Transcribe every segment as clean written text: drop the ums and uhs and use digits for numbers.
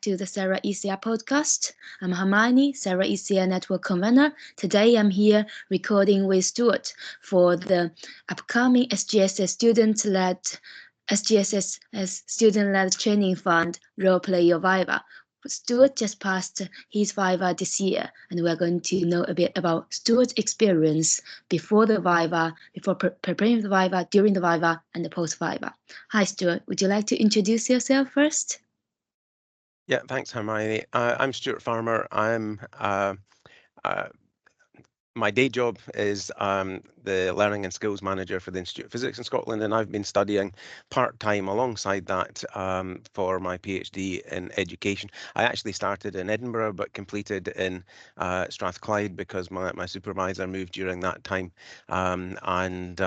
to the SERA ECR podcast. I'm Hermione, SERA ECR Network Convener. Today I'm here recording with Stuart for the upcoming SGSS student-led training fund Role Play Your Viva. Stuart just passed his Viva this year, and we're going to know a bit about Stuart's experience before the Viva, before preparing the Viva, during the Viva, and the post-Viva. Hi, Stuart. Would you like to introduce yourself first? Yeah, thanks, Hermione. I'm Stuart Farmer. My day job is the Learning and Skills Manager for the Institute of Physics in Scotland, and I've been studying part-time alongside that for my PhD in education. I actually started in Edinburgh but completed in Strathclyde because my supervisor moved during that time, and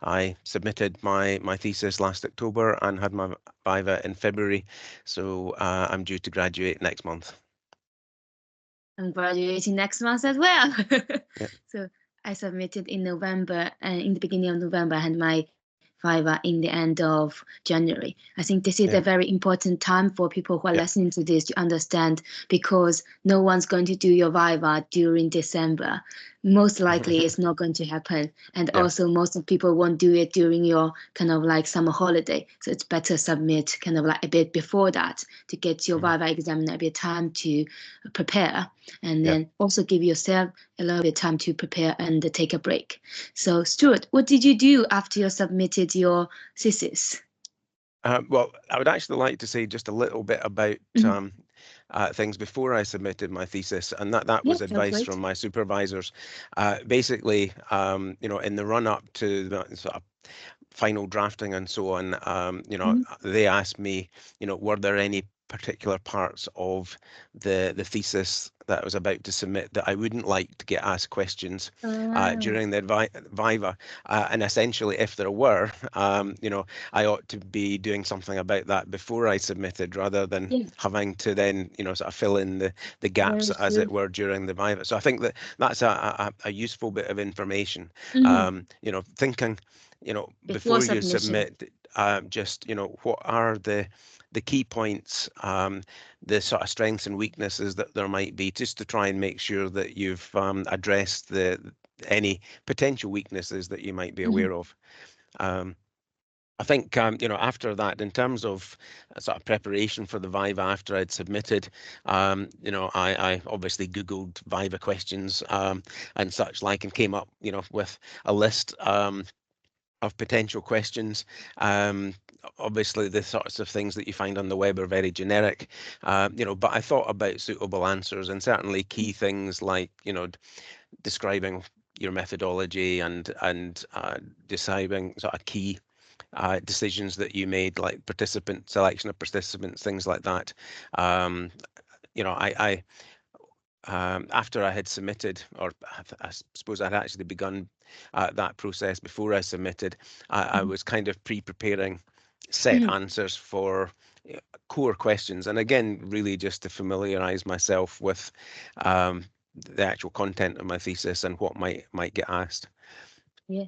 I submitted my thesis last October and had my Viva in February, so I'm due to graduate next month. I'm graduating next month as well. Yeah. So I submitted in November, and in the beginning of November, I had my Viva in the end of January. I think this is a very important time for people who are listening to this to understand, because no one's going to do your Viva during December. Most likely it's not going to happen. And also most of people won't do it during your kind of like summer holiday. So it's better submit kind of like a bit before that to get your Viva examiner a bit time to prepare, and then also give yourself a little bit of time to prepare and take a break. So Stuart, what did you do after you submitted your thesis? Well, I would actually like to say just a little bit about things before I submitted my thesis, and that was advice from my supervisors. Basically, in the run-up to the sort of final drafting and so on, they asked me, were there any particular parts of the thesis that I was about to submit that I wouldn't like to get asked questions during the Viva, and essentially, if there were, I ought to be doing something about that before I submitted, rather than having to then, sort of fill in the gaps, as it were, during the Viva. So I think that's a useful bit of information. Thinking, before you submit, just, what are the key points, the sort of strengths and weaknesses that there might be, just to try and make sure that you've addressed any potential weaknesses that you might be aware of. I think, after that, in terms of sort of preparation for the Viva after I'd submitted, I obviously Googled Viva questions and such like, and came up, with a list of potential questions. Obviously, the sorts of things that you find on the web are very generic, but I thought about suitable answers, and certainly key things like, describing your methodology and deciding sort of key decisions that you made, like selection of participants, things like that. After I had submitted, or I suppose I'd actually begun that process before I submitted, I was kind of pre-preparing set answers for core questions, and again, really just to familiarize myself with the actual content of my thesis and what might get asked. Yeah.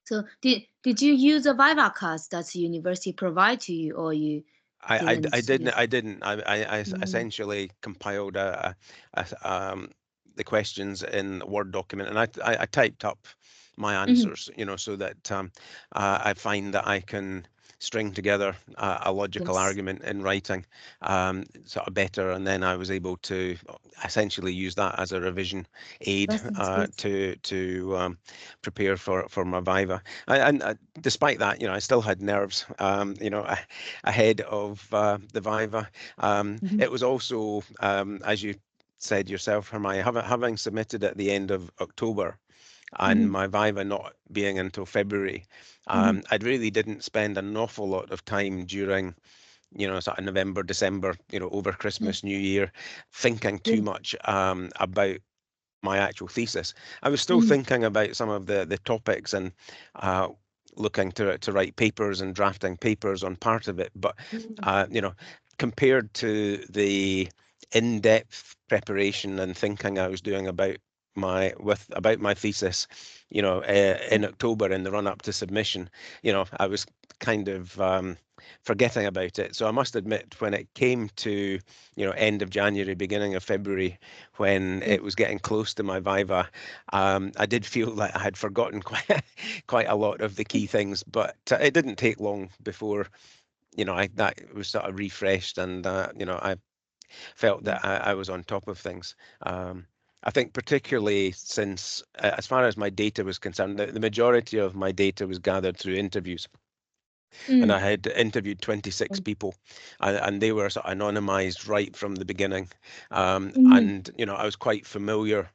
So did you use a Viva cards that the university provide to you, or you? I didn't. I essentially compiled the questions in a Word document, and I typed up my answers, so that I find that I can string together a logical argument in writing sort of better, and then I was able to essentially use that as a revision aid to prepare for my Viva. And despite that, I still had nerves, ahead of the Viva. It was also, as you said yourself, Hermione, having submitted at the end of October, and my Viva not being until February, I really didn't spend an awful lot of time during, sort of November, December, over Christmas, New Year, thinking too much about my actual thesis. I was still thinking about some of the topics and looking to write papers and drafting papers on part of it, but compared to the in-depth preparation and thinking I was doing about about my thesis, in October in the run up to submission, I was kind of forgetting about it. So I must admit, when it came to end of January, beginning of February, when it was getting close to my Viva, I did feel like I had forgotten quite a lot of the key things. But it didn't take long before that was sort of refreshed, and I felt that I was on top of things. I think particularly since, as far as my data was concerned, the majority of my data was gathered through interviews. And I had interviewed 26 people, and they were sort of anonymized right from the beginning. And, I was quite familiar,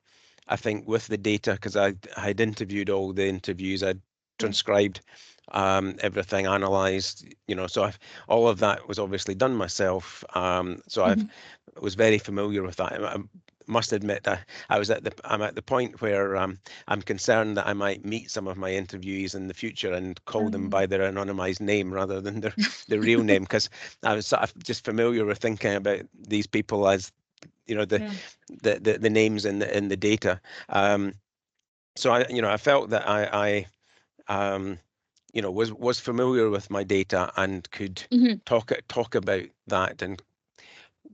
I think, with the data, because I had interviewed all the interviews. I'd transcribed everything, analyzed, so all of that was obviously done myself. So I was very familiar with that. I must admit, I'm at the point where I'm concerned that I might meet some of my interviewees in the future and call them by their anonymized name rather than their real name, because I was sort of just familiar with thinking about these people as the names in the data. So I felt that I was familiar with my data and could talk about that and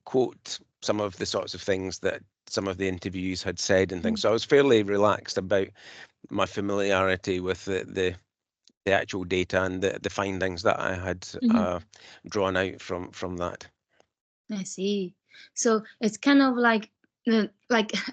quote some of the sorts of things that some of the interviews had said and things. So I was fairly relaxed about my familiarity with the actual data and the findings that I had drawn out from that. I see. So it's kind of like I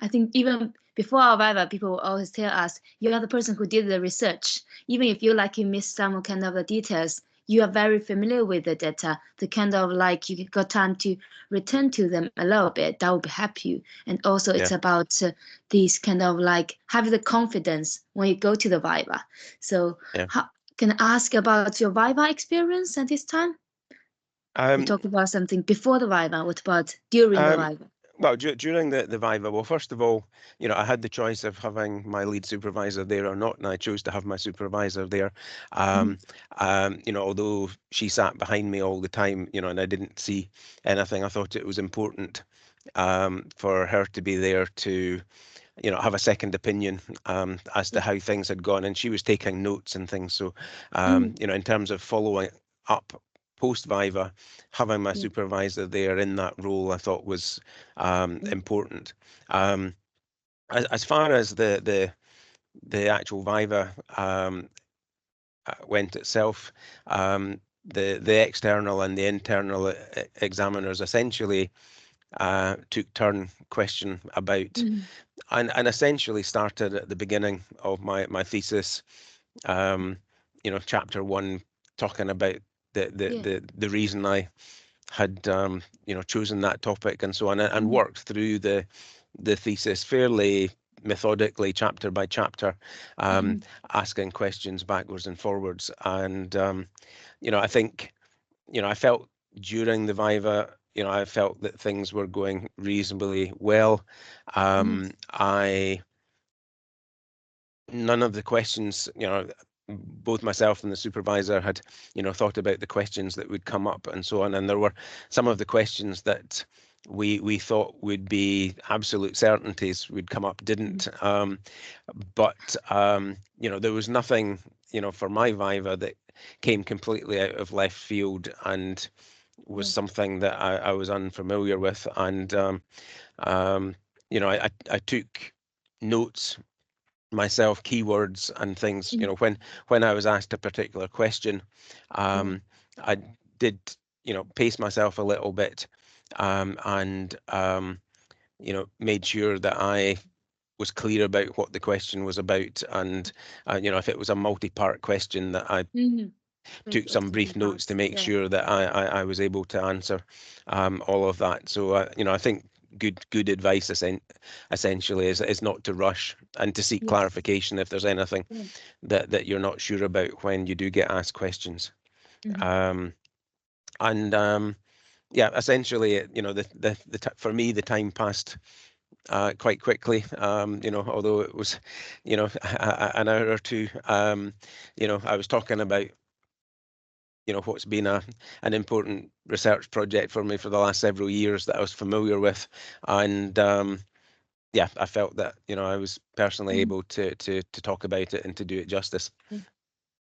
think even before our Viva, people always tell us you are the person who did the research. Even if you missed some kind of the details, you are very familiar with the data. The kind of you got time to return to them a little bit. That would help you. And also it's about this kind of having the confidence when you go to the Viva. So can I ask about your Viva experience at this time? We talked about something before the Viva. What about during the Viva? Well, during the Viva, well, first of all, I had the choice of having my lead supervisor there or not, and I chose to have my supervisor there. Although she sat behind me all the time, and I didn't see anything, I thought it was important for her to be there to have a second opinion as to how things had gone, and she was taking notes and things. So, in terms of following up post Viva, having my supervisor there in that role, I thought was important. As far as the actual Viva went itself, the external and the internal examiners essentially took turn question about and essentially started at the beginning of my thesis, chapter 1, talking about the reason I had chosen that topic and so on, and worked through the thesis fairly methodically, chapter by chapter, asking questions backwards and forwards. And I think I felt during the Viva, I felt that things were going reasonably well. None of the questions, both myself and the supervisor had, thought about the questions that would come up and so on. And there were some of the questions that we thought would be absolute certainties would come up, didn't. But there was nothing, for my Viva that came completely out of left field and was something that I was unfamiliar with. And, I took notes myself, keywords and things. When I was asked a particular question, I did pace myself a little bit, and made sure that I was clear about what the question was about, and if it was a multi-part question, that I took some brief notes to make sure that I was able to answer all of that. So I think good advice essentially is not to rush and to seek clarification if there's anything that you're not sure about when you do get asked questions. Essentially, for me, the time passed quite quickly, although it was an hour or two. I was talking about what's been an important research project for me for the last several years that I was familiar with, and yeah, I felt that, you know, I was personally able to talk about it and to do it justice.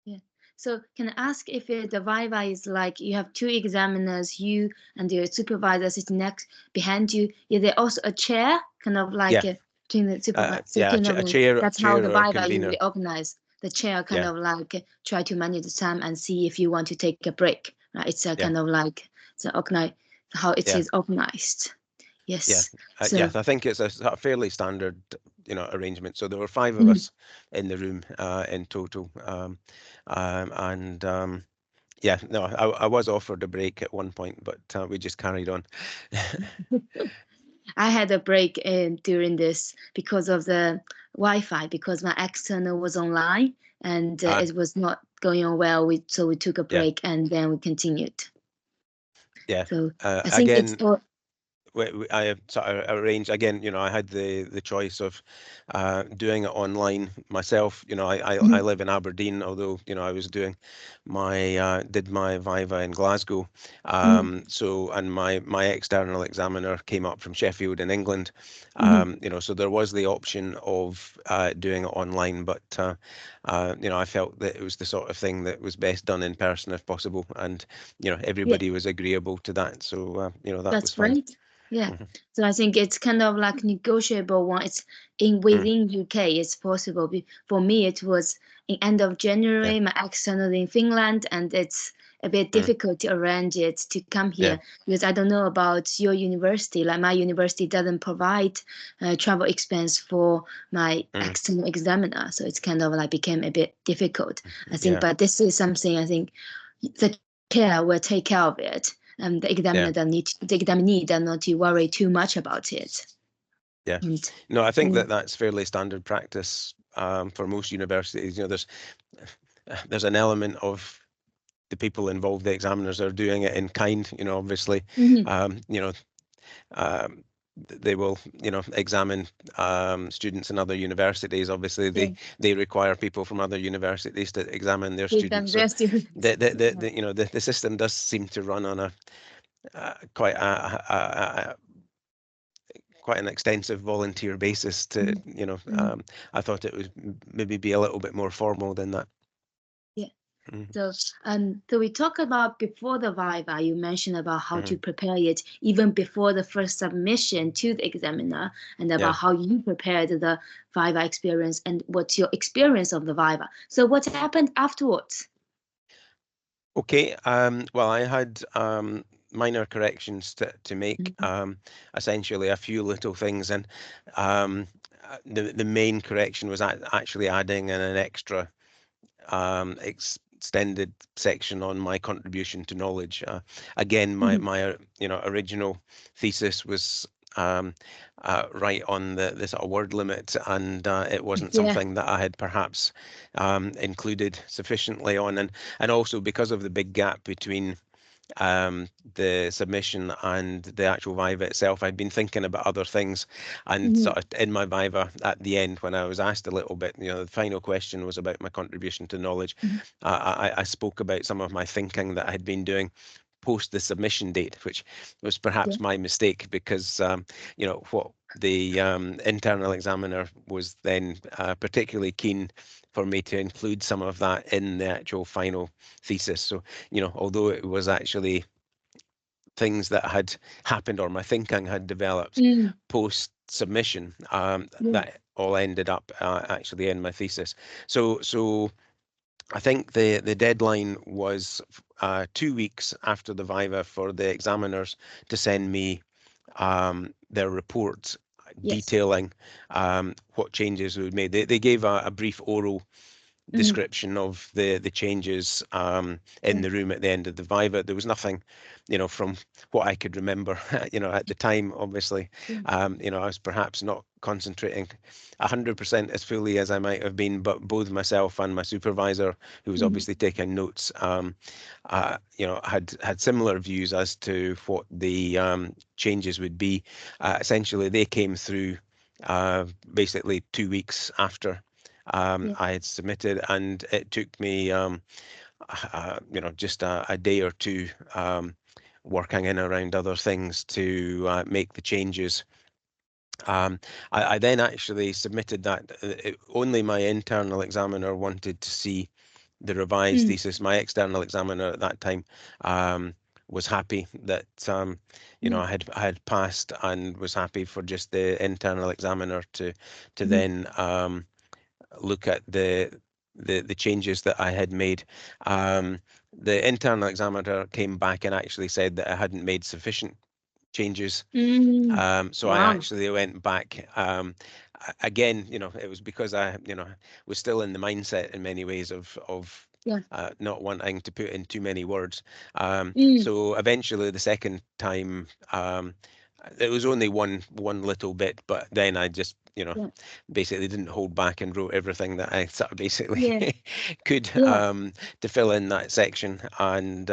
Yeah. So can I ask if the Viva is like you have two examiners, you and your supervisor sitting next behind you? Is there also a chair, kind of like Yeah, between the supervisor? So yeah, kind of a like, chair, that's how the or Viva convener. usually organize. The chair kind Yeah, of like try to manage the time and see if you want to take a break. Right? It's a yeah, kind of like the organize how it yeah, is organized. yeah, Yes. yeah. So I think it's a fairly standard, you know, arrangement. So there were 5 of mhm. us in the room in total, and yeah, no, I was offered a break at one point, but we just carried on. I had a break during this because of the Wi-Fi, because my external was online and Uh, it was not going on well. So we took a yeah, break and then we continued. yeah. So I think it's Again, I sort of arranged again. You know, I had the choice of doing it online myself. You know, I Mhm, live in Aberdeen, although you know I was doing my did my Viva in Glasgow. mhm, So and my external examiner came up from Sheffield in England. mhm. You know, so there was the option of doing it online, but you know, I felt that it was the sort of thing that was best done in person if possible, and you know, Yeah, everybody was agreeable to that. So you know, that that's was fine. great. Yeah. Mhm. So I think it's kind of like negotiable one. It's in Mm, within UK, it's possible. For me, it was in end of yeah. January, my external in Finland, and it's a bit Mm, difficult to arrange it to come yeah. here because I don't know about your university. Like my university doesn't provide travel expense for my Mm, external examiner, so it's kind of like became a bit difficult. I think, yeah. but this is something I think the chair will take care of it. The Yeah. the examinee does not to worry too much about it. Yeah. And No, I think mm, that that's fairly standard practice for most universities. You know, there's an element of the people involved, the examiners, are doing it in kind. You know, obviously, mhm, you know, um, they will, you know, examine students in other universities. Obviously, yeah, they require people from other universities to examine their give them students. So their students. Yeah. you know, the system does seem to run on a quite quite an extensive volunteer basis to, Mhm, you know, mhm, I thought it would maybe be a little bit more formal than that. yeah. Mhm, So we talk about before the Viva, you mentioned about how to mhm. prepare it even before the first submission to the examiner and Yeah. about how you prepared the Viva experience and what's your experience of the Viva. So what happened afterwards? Okay. Well, I had minor corrections to make, Mhm. essentially a few little things, and the main correction was actually adding in an extra extended section on my contribution to knowledge. Again, Mhm. my you know, original thesis was right on the sort of word limit, and it wasn't Yeah. something that I had perhaps included sufficiently on, and also because of the big gap between the submission and the actual Viva itself, I'd been thinking about other things, and Mhm. sort of in my Viva at the end, when I was asked a little bit, you know, the final question was about my contribution to knowledge. Mhm. I spoke about some of my thinking that I had been doing post the submission date, which was perhaps Yeah. my mistake because you know, what the internal examiner was then particularly keen for me to include some of that in the actual final thesis. So, you know, although it was actually things that had happened or my thinking had developed Mm. post submission, Yeah. that all ended up actually in my thesis. So I think the deadline was 2 weeks after the Viva for the examiners to send me their reports Yes. detailing what changes we made. They gave a brief oral Mhm. description of the changes in Yeah. the room at the end of the Viva. There was nothing, you know, from what I could remember, you know, at the time, obviously, Yeah. you know, I was perhaps not concentrating 100% as fully as I might have been, but both myself and my supervisor, who was Mhm. obviously taking notes, you know, had similar views as to what the changes would be. Essentially, they came through basically 2 weeks after Yeah. I had submitted, and it took me, you know, just a day or two working in around other things to make the changes I then actually submitted that. Only my internal examiner wanted to see the revised thesis. My external examiner at that time was happy that you know, I had passed, and was happy for just the internal examiner to then look at the changes that I had made. The internal examiner came back and actually said that I hadn't made sufficient changes. So I actually went back. Again, you know, it was because I, you know, was still in the mindset in many ways of not wanting to put in too many words. So eventually, the second time, it was only one little bit, but then I just, you know, basically didn't hold back and wrote everything that I sort of basically could to fill in that section. And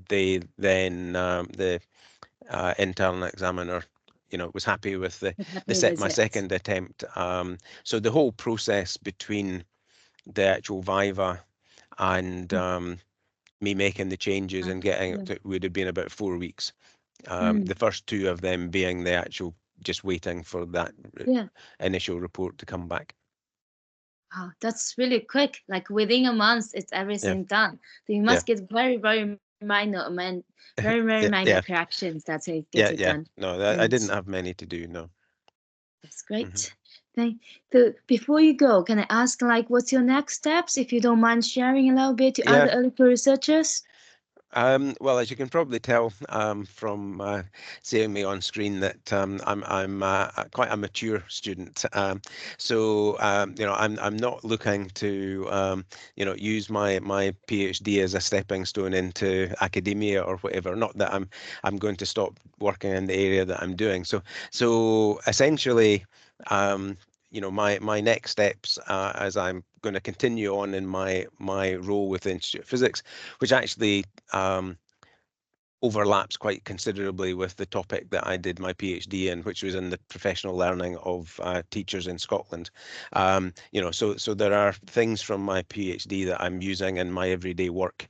they then the internal examiner, you know, was happy with my second attempt. So the whole process between the actual Viva and me making the changes and getting it would have been about 4 weeks. The first 2 of them being the actual just waiting for that initial report to come back. Wow, that's really quick. Like within a month, it's everything done. So you must get very, very minor, very, very minor corrections. That's it gets it done. No, I didn't have many to do. No. That's great. So before you go, can I ask, like, what's your next steps, if you don't mind sharing a little bit to other early researchers? Well, as you can probably tell from seeing me on screen, that I'm quite a mature student. So you know, I'm not looking to you know, use my PhD as a stepping stone into academia or whatever. Not that I'm going to stop working in the area that I'm doing. So essentially, you know, my next steps, as I'm going to continue on in my role with the Institute of Physics, which actually overlaps quite considerably with the topic that I did my PhD in, which was in the professional learning of teachers in Scotland. You know, so there are things from my PhD that I'm using in my everyday work,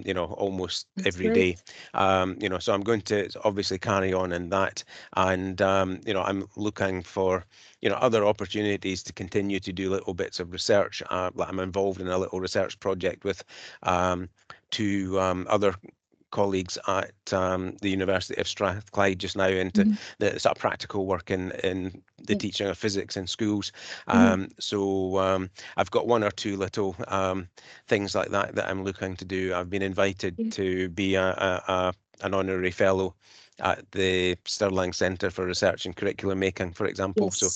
you know, almost every day. You know, so I'm going to obviously carry on in that, and you know, I'm looking for, you know, other opportunities to continue to do little bits of research. Like I'm involved in a little research project with 2 other colleagues at the University of Strathclyde just now into the sort of practical work in the teaching of physics in schools. So I've got 1 or 2 little things like that I'm looking to do. I've been invited to be an honorary fellow at the Stirling Centre for Research and Curriculum Making, for example. So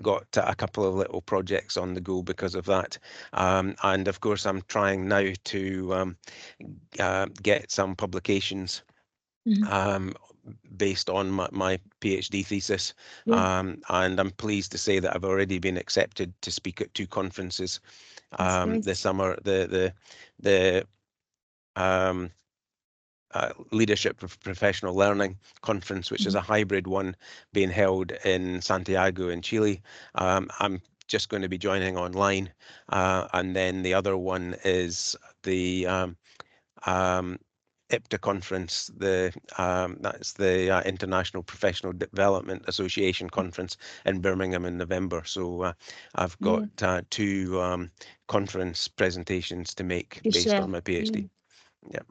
got a couple of little projects on the go because of that. And of course, I'm trying now to get some publications based on my PhD thesis. And I'm pleased to say that I've already been accepted to speak at 2 conferences this summer. The Leadership of Professional Learning Conference, which is a hybrid one being held in Santiago in Chile. I'm just going to be joining online. And then the other one is the IPTA conference, that's the International Professional Development Association conference in Birmingham in November. So I've got 2 conference presentations to make based on my PhD.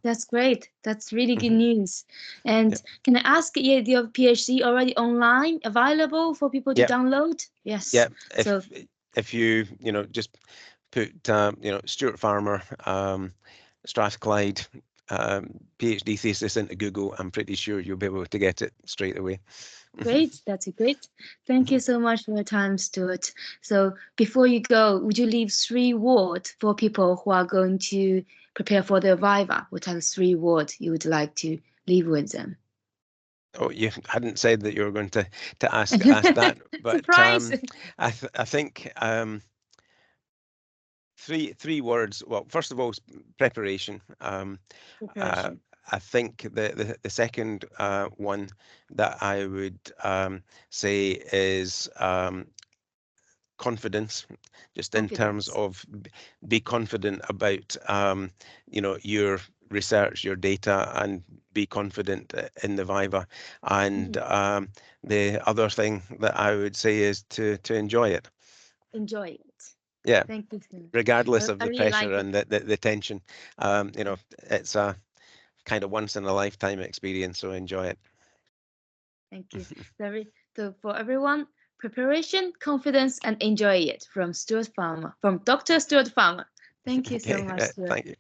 That's great. That's really good news. And can I ask, your PhD already online, available for people to download? Yes. Yeah. If you know, just put you know, Stuart Farmer, Strathclyde PhD thesis into Google, I'm pretty sure you'll be able to get it straight away. Great, that's great. Thank you so much for your time, Stuart. So before you go, would you leave 3 words for people who are going to prepare for the Viva? What are the 3 words you would like to leave with them? Oh, you hadn't said that you were going to ask that, but surprise. I think 3 words. Well, first of all, preparation. I think the second one that I would say is confidence, just in terms of be confident about you know, your research, your data, and be confident in the Viva. And the other thing that I would say is to enjoy it. Enjoy it. Yeah. Thank you so much. Regardless of I the really pressure like and the tension. You know, it's a kind of once in a lifetime experience, so enjoy it. Thank you. So for everyone, preparation, confidence, and enjoy it from Stuart Farmer, from Dr. Stuart Farmer. Thank you so much, Stuart. Thank you.